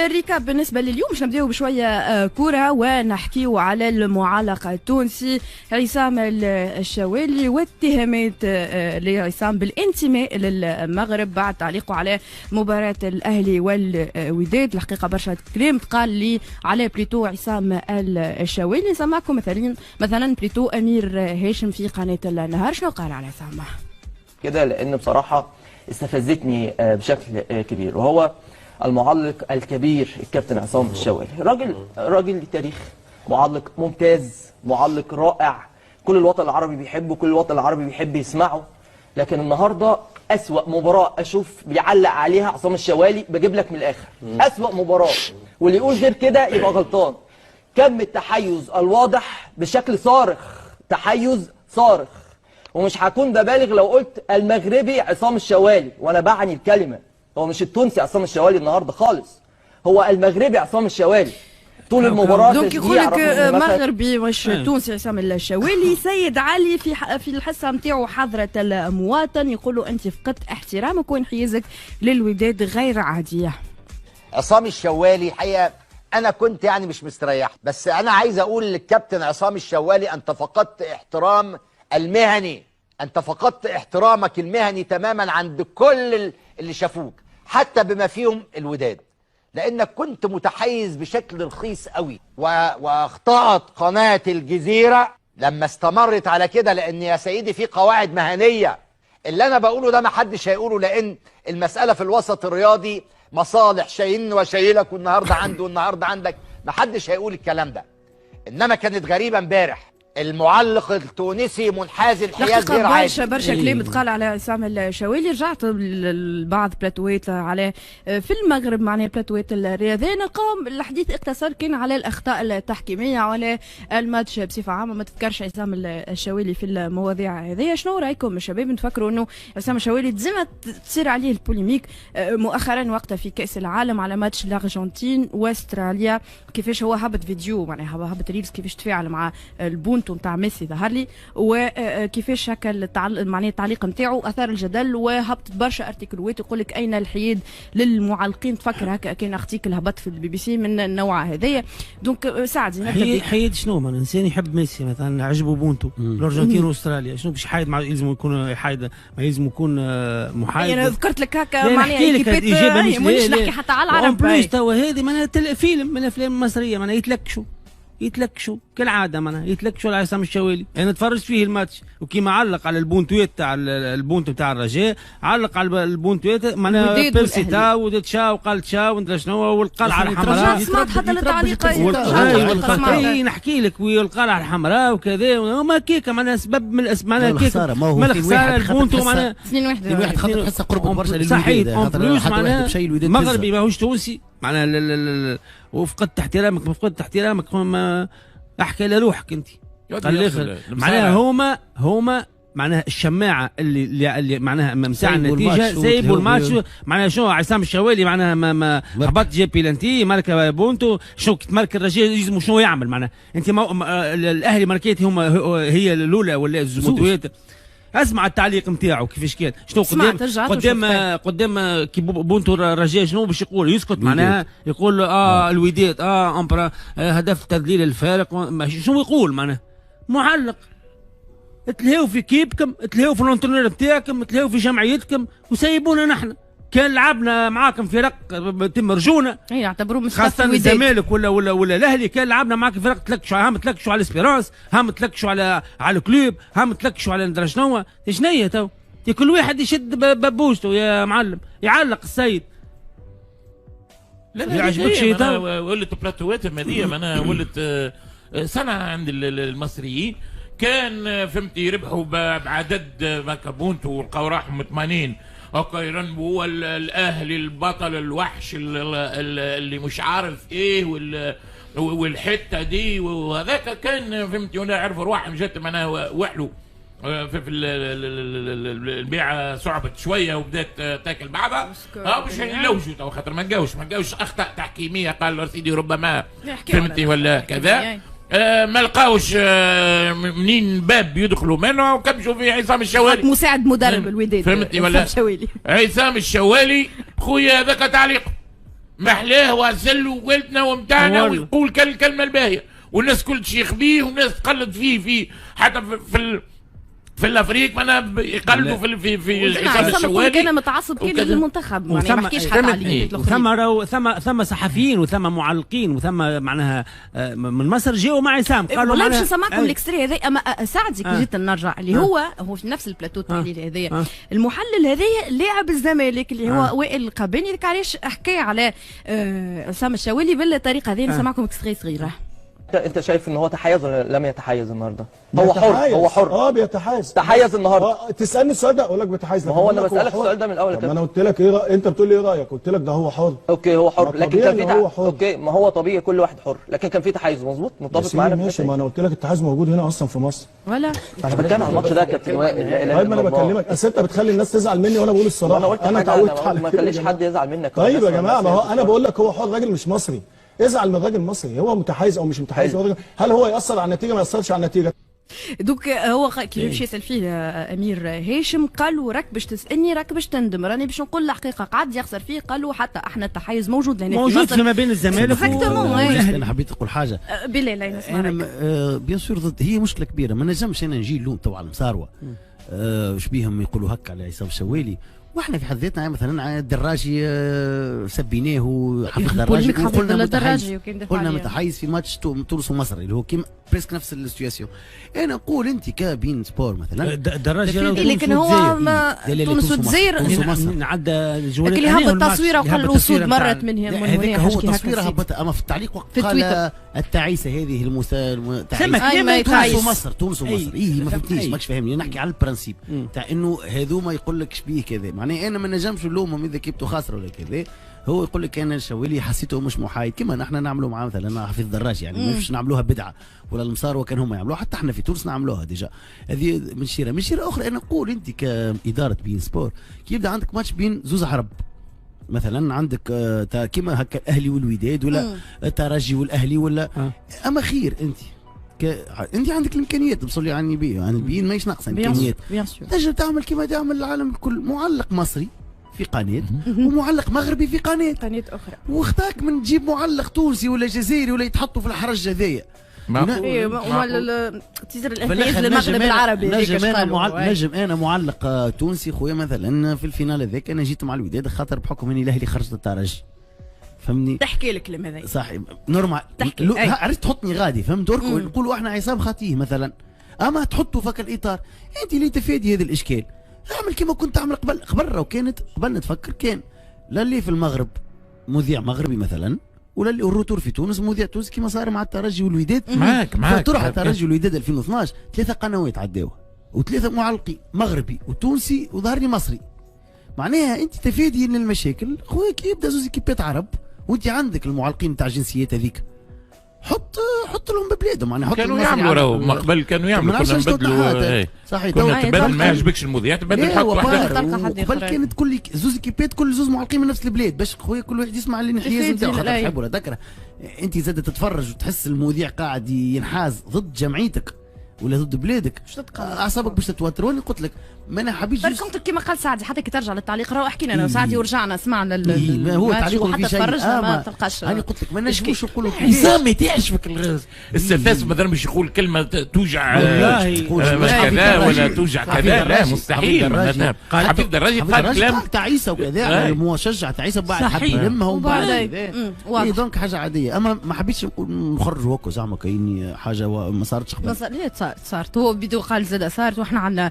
الريكاب بالنسبه لليوم باش نبداو بشويه كره ونحكيو على المعلق التونسي عصام الشوالي والاتهامات لعصام بالانتماء للمغرب بعد تعليقه على مباراه الاهلي والوداد. الحقيقه برشا كلام تقال لي على بليتو عصام الشوالي. سمعكم مثلا بليتو امير هاشم في قناه النهار شنو قال على عصام كده، لان بصراحه استفزتني بشكل كبير، وهو المعلق الكبير الكابتن عصام الشوالي. راجل تاريخ، معلق ممتاز، معلق رائع، كل الوطن العربي بيحبه، كل الوطن العربي بيحب يسمعه. لكن النهارده أسوأ مباراة أشوف بيعلق عليها عصام الشوالي، بجيب لك من الآخر أسوأ مباراة، واللي يقول غير كده يبقى غلطان. كم التحيز الواضح بشكل صارخ، تحيز صارخ، ومش هكون ببالغ لو قلت المغربي عصام الشوالي، وانا بعني الكلمه، هو مش التونسي عصام الشوالي النهارده خالص، هو المغربي عصام الشوالي. طول المباراه دونك يقول لك مغربي مش تونسي عصام الشوالي. سيد علي في الحصه نتاعو حضره المواطن يقول له انت فقدت احترامك وانحيازك للوداد غير عاديه. عصام الشوالي حقيقه انا كنت يعني مش مستريح، بس انا عايز اقول للكابتن عصام الشوالي انت فقدت احترام المهني، انت فقدت احترامك المهني تماما عند كل اللي شافوك، حتى بما فيهم الوداد، لانك كنت متحيز بشكل رخيص قوي. واخطأت قناة الجزيرة لما استمرت على كده، لان يا سيدي في قواعد مهنية. اللي انا بقوله ده ما حدش هيقوله، لان المسألة في الوسط الرياضي مصالح، شايلني وشايلك، والنهارده عنده والنهارده عندك، ما حدش هيقول الكلام ده. انما كانت غريبة امبارح، المعلق التونسي منحاز انحياز غير عادي. برشا كلام تقال على عصام الشوالي. رجعت لبعض بلاتوات على في المغرب، معناها بلاتوات الرياضيه، نلقاهم الحديث اقتصر كان على الاخطاء التحكيميه وعلى الماتش بصفه عامه. ما تذكرش عصام الشوالي في المواضيع هذه. شنو رايكم الشباب؟ نفكروا انه عصام الشوالي ديما تصير عليه البوليميك مؤخرا وقتها في كاس العالم على ماتش الارجنتين واستراليا، كيفاش هو هبط فيديو، معناها هبط ريلز كيفاش تفاعل مع البونتو نتاع ميسي ظهر لي، وكيفاش هكا معناها التعليق نتاعو اثار الجدل، وهبطت برشا ارتيكلوات يقول لك اين الحياد للمعلقين. تفكر هكا كان ارتيكل هبط في البي بي سي من النوع هذايا. دونك سعدي حياد شنو؟ ما الانسان يحب ميسي مثلا، عجبه بونتو الارجنتين واستراليا، شنو باش حايد مع يلزم يكون حايد، ما يلزم يكون محايد. انا ذكرت لك هكا معناها ايكيبات، مش نحكي حتى على العرب. بليس توا هذه معناها فيلم من الافلام المصريه، معناها يتلكشوا كالعاده، معناها يتلكشوا على عصام الشوالي. انا تفرجت فيه الماتش، وكيما علق على البونتويت تاع البونتو تاع الرجاء، علق على البونتويت معناها بيرسي تاو وديت شاو وقالت شاو وندري شنو، والقلعه الحمراء سمعت حتى التعليقات نحكي لك، والقلعه الحمراء وكذا، وما كيكه معناها سبب من معناها كيكه من الخساره البونتو معناها 2-1 خاطر حصه قرب برشا صحيح. معناها مغربي ماهوش تونسي، معناها وفقدت احترامك، ما فقدت احترامك، ما احكي لروحك انت. معناها هما معناها الشماعه اللي معناها متاع النتيجه سايبوا الماتش. معناها شنو عصام الشوالي معناها ما هبط جاب بيلانتي ماركا بونتو، شنو تمارك الرجال يلزم شنو يعمل؟ معناها انت الاهلي ماركيتي هي الاولى ولا الزموتويات. اسمع التعليق نتاعو كيفاش كان، شنو قدام كي بونتو الرجاء شنو باش يقول؟ يسكت معناها يقول الوداد امبرا هدف تذليل الفارق، شنو يقول؟ معناها معلق تلهيو في كيبكم، تلهيو في الانترنير نتاعكم، تلهيو في جمعيتكم وسيبونا نحن. كان لعبنا معاكم فرق تم رجونا، يعتبروا مش خاصة الزمالك ولا الاهلي، كان لعبنا معاكم فرق تلكشوا، هم تلكشوا على الاسبيرانس، هم تلكشوا على الكلوب، هم تلكشوا على ندري شنو. شنيا تو كل واحد يشد ببوشته يا معلم، يعلق السيد. لا يعجبك شيء تو؟ ولت بلاتوات الماديه، انا ولت سنه عند المصريين، كان فهمت يربحوا بعدد ماكابونتو ولقاو راحهم 80 هكا يرنبوا. هو الاهلي البطل الوحش اللي مش عارف ايه والحته دي، وهذاك كان فهمت ولا عرفوا روحهم جات معناها وحلو في البيعه صعبت شويه وبدات تاكل بعضها. مش يلوجوا تو خاطر ما لقاوش اخطاء تحكيميه، قال سيدي ربما فهمتي ولا كذا. ما لقاوش منين باب يدخلوا منه، وكبشوا في عصام الشوالي مساعد مدرب الوداد، فهمتني ولا؟ عصام الشوالي خويا هذاك تعليق محلاه واسل ووالدنا ومتاعنا ويقول الكلمه الباهيه، والناس كل تشيخ بيه والناس تقلد فيه حتى في الافريق انا يقلدوا في عصام الشوالي كان متعصب كان للمنتخب، ما نحكيش حتى على ثم صحفيين وثم معلقين وثم معناها من مصر جاوا مع عصام قالوا والله باش نسمعكم الاكستري هذا. اما سعدي كي جيت نرجع اللي هو في نفس البلاتو التحليل هذايا المحلل هذايا لاعب الزمالك اللي هو وائل القباني، ذاك علاش حكى على عصام الشوالي بالطريقه هذه. نسمعكم اكستري صغيره. انت شايف ان هو تحيز ولا لم يتحيز النهارده؟ هو حر بيتحيز. تحيز النهارده. تسالني السؤال ده اقول لك بيتحيز. ما هو انا بسالك السؤال ده من الاول كده. ما انا قلت لك ايه انت بتقول لي ايه رايك؟ قلت لك ده هو حر. اوكي هو حر، لكن كان في اوكي ما هو طبيعي كل واحد حر، لكن كان في تحيز. مظبوط متفق معانا ماشي. ما انا قلت لك التحيز موجود هنا اصلا في مصر. ولا انا بتكلم عن الماتش ده يا كابتن وائل. طيب ما انا بكلمك، اصل انت بتخلي الناس تزعل مني وانا بقول الصراحه. انا اتعودت على ما تخليش حد يزعل منك. طيب يا جماعه ما هو انا بقول لك هو حر، راجل مش مصري. ازعل من راجل مصري، هو متحيز او مش متحيز. هل هو ياثر على النتيجه؟ ما ياثرش على النتيجه. دوك هو كي مشى يسال فيه امير هاشم قال له راك باش تسالني راك باش تندم، راني باش نقول الحقيقه قعد يخسر فيه. قال له حتى احنا التحيز موجود لهنا موجود فيما بين الزمالك والاهلي. انا حبيت نقول حاجه بالله لا نسمع. انا بيان سور ضد، هي مشكله كبيره. ما نجمش انا نجي نلوم تو على المساروه واش بيهم يقولوا هكا على عصام الشوالي، واحنا في حد ذاتنا مثلا الدراجي سبيناه وحفظ الدراجي قلنا متحيز في ماتش تونس ومصر اللي هو كيما بريسك نفس السيتواسيون. انا نقول انت كبين سبور مثلا الدراجي لكن هو تونس والجزائر عدى الجولات اللي هبط تصويره وقال الاسود مرت من هنا. هذاك هو تصويره هبط، اما في التعليق وقت قال التعيسه هذه تونس ومصر. اي ما فهمتنيش، ماكش فاهمني. نحكي على البرانسيب تاع انه هذوما يقول لك شبيه كذا. معناها انا ما نجمش نلومهم اذا كيبتوا خاسره ولا كذا. هو يقول لك انا الشوالي حسيته مش محايد كما نحن نعملوا معاه مثلا حفيظ الدراج، يعني مش نعملوها بدعه ولا المسار وكان هم يعملوها، حتى احنا في تونس نعملوها ديجا. هذه من شيره اخرى. انا نقول انت كاداره بين سبور كي يبدا عندك ماتش بين زوز عرب مثلا، عندك كيما هكا الاهلي والوداد ولا الترجي والاهلي ولا اما خير انت عندك الامكانيات بصلي عني بيه، يعني البيين ماهيش ناقصه امكانيات. تنجم تعمل كما تعمل العالم الكل، معلق مصري في قناه ومعلق مغربي في قناه اخرى، واختاك من تجيب معلق تونسي ولا جزائري ولا يتحطوا في الحرج هذايا. تيزر الانجليز للمغرب العربي. نجم انا معلق تونسي خويا مثلا في الفينال هذاك انا جيت مع الوداد خاطر بحكم اني الاهلي خرجت الترجي، فهمني. تحكي لك الكلام هذا صح نورمال، عرفت تحطني غادي، فهمت. نقولوا احنا عصام خاطيه مثلا، اما تحطوا فك الاطار انت اللي تفادي هذا الاشكال. اعمل كما كنت تعمل قبل راهو كانت قبل نتفكر كان لا اللي في المغرب مذيع مغربي مثلا ولا اللي الروتور في تونس مذيع تونسي كما صار مع الترجي والوداد. معاك تروح الترجي والوداد 2012 3 قنوات عداوها وثلاثه معلقين مغربي وتونسي وظهرني مصري. معناها انت تفادي من المشاكل خويا. كي يبدا زوز كيبات عرب وانت عندك المعلقين تاع الجنسيات هذيك حط لهم ببلادهم. يعني كانوا يعملوا راهو من قبل كانوا يعملوا كنا نبدلوا صحيح كنا تبدل ما يعجبكش المذيع تبدل حط واحد. قبل كانت كل زوز كيبات كل زوز معلقين من نفس البلاد باش خويا كل واحد يسمع الانحياز نتاعو خاطر تحب ولا تكره. انت زاد تتفرج وتحس المذيع قاعد ينحاز ضد جمعيتك ولا ضد بلادك اعصابك باش تتوتر. وانا قلت لك ما انا حبيتش بركم كما قال سعدي حتى كي ترجع للتعليق راهو حكينا انا وسعدي ورجعنا سمعنا هو التعليق حتى تفرجنا ما تلقاش. انا قلت لك ما نجموش نقولوا عصام تعجبك السلفاس مثلا باش يقول كلمه توجع كذا ولا توجع كذا، لا مستحيل. حفيظ الدراجي قال كلام تاع عيسى وكذا مشجع تاع عيسى بعد حتى يلمهم بعد دونك حاجه عاديه. اما ما حبيتش نخرجوا هكا زعما كاين حاجه ما صارتش قبل. صارت هو بدو قال زاد صارت واحنا عندنا